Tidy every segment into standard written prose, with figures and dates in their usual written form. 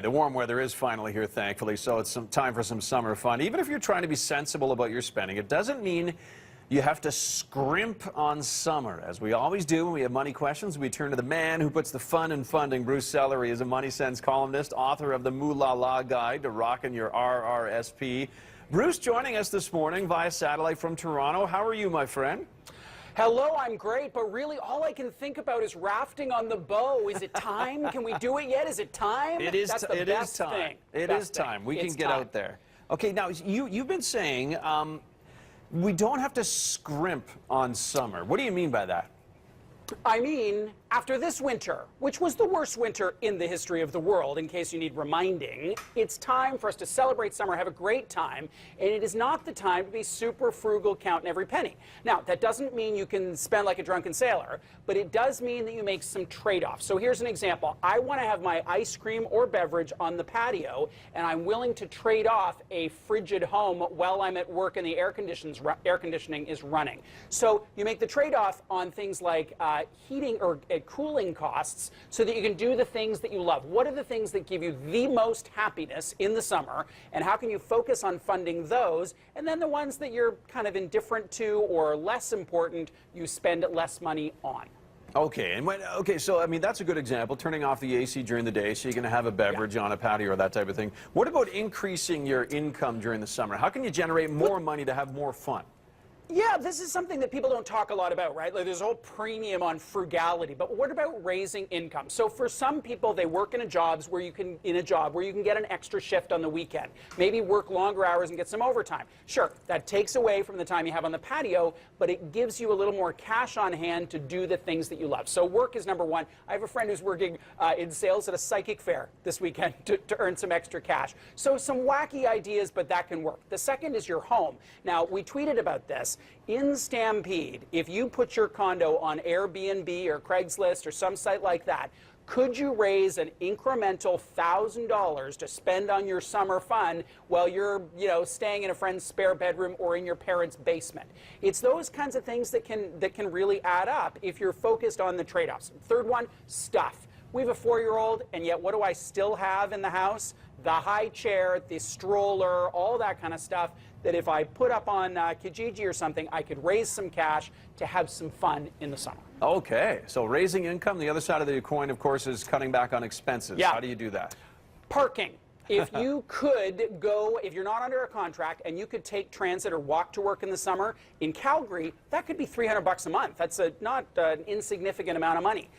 The warm weather is finally here, thankfully, so it's some time for some summer fun. Even if you're trying to be sensible about your spending, it doesn't mean you have to scrimp on summer. As we always do when we have money questions, we turn to the man who puts the fun in funding. Bruce Sellery is a MoneySense columnist, author of the Moo La La Guide to Rockin' Your RRSP. Bruce joining us this morning via satellite from Toronto. How are you, my friend? Hello, I'm great, but really all I can think about is rafting on the bow. Is it time? Can we do it yet? Is it time? It is, That's the best thing. It is time. We can get out there. Okay, now you've been saying we don't have to scrimp on summer. What do you mean by that? I mean, after this winter, which was the worst winter in the history of the world, in case you need reminding, it's time for us to celebrate summer, have a great time, and it is not the time to be super frugal, counting every penny. Now, that doesn't mean you can spend like a drunken sailor, but it does mean that you make some trade-offs. So here's an example. I want to have my ice cream or beverage on the patio, and I'm willing to trade off a frigid home while I'm at work and the air conditioning is running. So you make the trade-off on things like heating or cooling costs so that you can do the things that you love. What are the things that give you the most happiness in the summer, and how can you focus on funding those? And then the ones that you're kind of indifferent to or less important, you spend less money on. Okay, so I mean that's a good example, turning off the AC during the day so you can have a beverage on a patio or that type of thing. What about increasing your income during the summer? How can you generate more money to have more fun? Yeah, this is something that people don't talk a lot about, right? Like there's a whole premium on frugality, but what about raising income? So for some people, they work in a job where you can get an extra shift on the weekend, maybe work longer hours and get some overtime. Sure, that takes away from the time you have on the patio, but it gives you a little more cash on hand to do the things that you love. So work is number one. I have a friend who's working in sales at a psychic fair this weekend to earn some extra cash. So some wacky ideas, but that can work. The second is your home. Now, we tweeted about this. In Stampede, if you put your condo on Airbnb or Craigslist or some site like that, could you raise an incremental $1,000 to spend on your summer fun while you're, staying in a friend's spare bedroom or in your parents' basement? It's those kinds of things that can really add up if you're focused on the trade-offs. Third one, stuff. We have a 4-year-old, and yet what do I still have in the house? The high chair, the stroller, all that kind of stuff that if I put up on Kijiji or something, I could raise some cash to have some fun in the summer. Okay, so raising income. The other side of the coin, of course, is cutting back on expenses. Yeah. How do you do that? Parking. If you could go, if you're not under a contract and you could take transit or walk to work in the summer, in Calgary, that could be $300 a month. That's not an insignificant amount of money.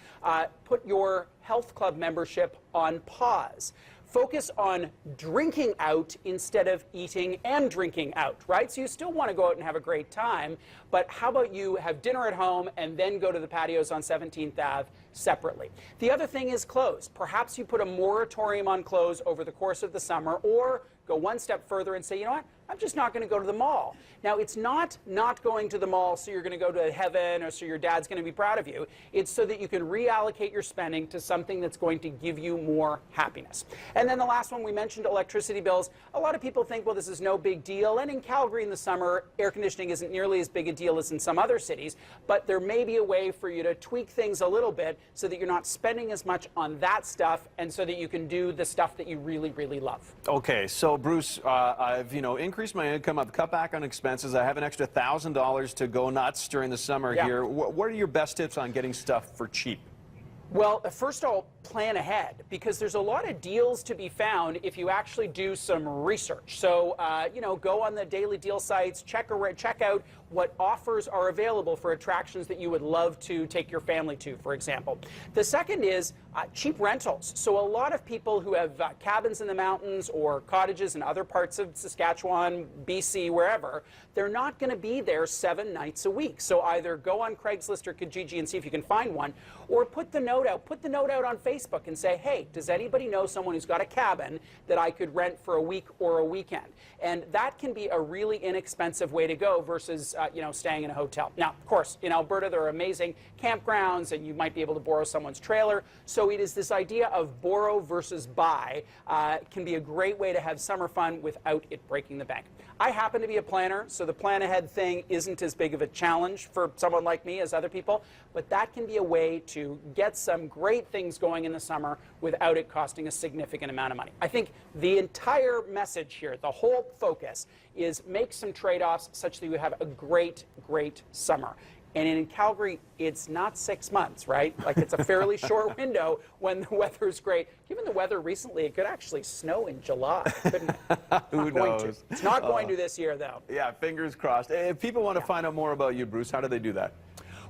Put your health club membership on pause. Focus on drinking out instead of eating and drinking out, right? So you still want to go out and have a great time, but how about you have dinner at home and then go to the patios on 17th Ave separately? The other thing is clothes. Perhaps you put a moratorium on clothes over the course of the summer, or go one step further and say, you know what? I'm just not going to go to the mall. Now, it's not going to the mall so you're going to go to heaven or so your dad's going to be proud of you. It's so that you can reallocate your spending to something that's going to give you more happiness. And then the last one, we mentioned electricity bills. A lot of people think, well, this is no big deal. And in Calgary in the summer, air conditioning isn't nearly as big a deal as in some other cities. But there may be a way for you to tweak things a little bit so that you're not spending as much on that stuff and so that you can do the stuff that you really, really love. Okay, so Bruce, I've increased my income. I've cut back on expenses. I have an extra $1,000 to go nuts during the summer here. What are your best tips on getting stuff for cheap? Well, first of all, plan ahead, because there's a lot of deals to be found if you actually do some research. So, go on the daily deal sites, check out what offers are available for attractions that you would love to take your family to, for example. The second is cheap rentals. So a lot of people who have cabins in the mountains or cottages in other parts of Saskatchewan, BC, wherever, they're not going to be there 7 nights a week. So either go on Craigslist or Kijiji and see if you can find one, or put the note out. Put the note out on Facebook and say, hey, does anybody know someone who's got a cabin that I could rent for a week or a weekend? And that can be a really inexpensive way to go versus staying in a hotel. Now, of course, in Alberta, there are amazing campgrounds, and you might be able to borrow someone's trailer. So it is this idea of borrow versus buy can be a great way to have summer fun without it breaking the bank. I happen to be a planner, so the plan ahead thing isn't as big of a challenge for someone like me as other people, but that can be a way to get some great things going going in the summer without it costing a significant amount of money. I think the entire message here, the whole focus, is make some trade-offs such that you have a great, great summer. And in Calgary, it's not 6 months, right? Like, it's a fairly short window when the weather's great. Given the weather recently, it could actually snow in July, couldn't it? Who knows? It's not going to this year, though. Yeah, fingers crossed. If people want to find out more about you, Bruce, how do they do that?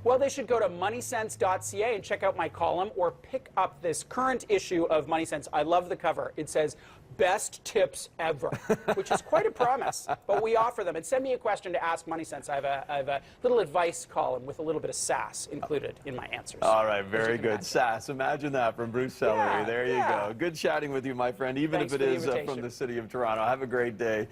Well, they should go to moneysense.ca and check out my column, or pick up this current issue of MoneySense. I love the cover. It says, "Best tips ever," which is quite a promise, but we offer them. And send me a question to Ask MoneySense. I have a little advice column with a little bit of sass included in my answers. All right, very good. Sass, imagine that from Bruce Sellery. Yeah, there you go. Good chatting with you, my friend, even Thanks if it for the is invitation. from the city of Toronto. Have a great day.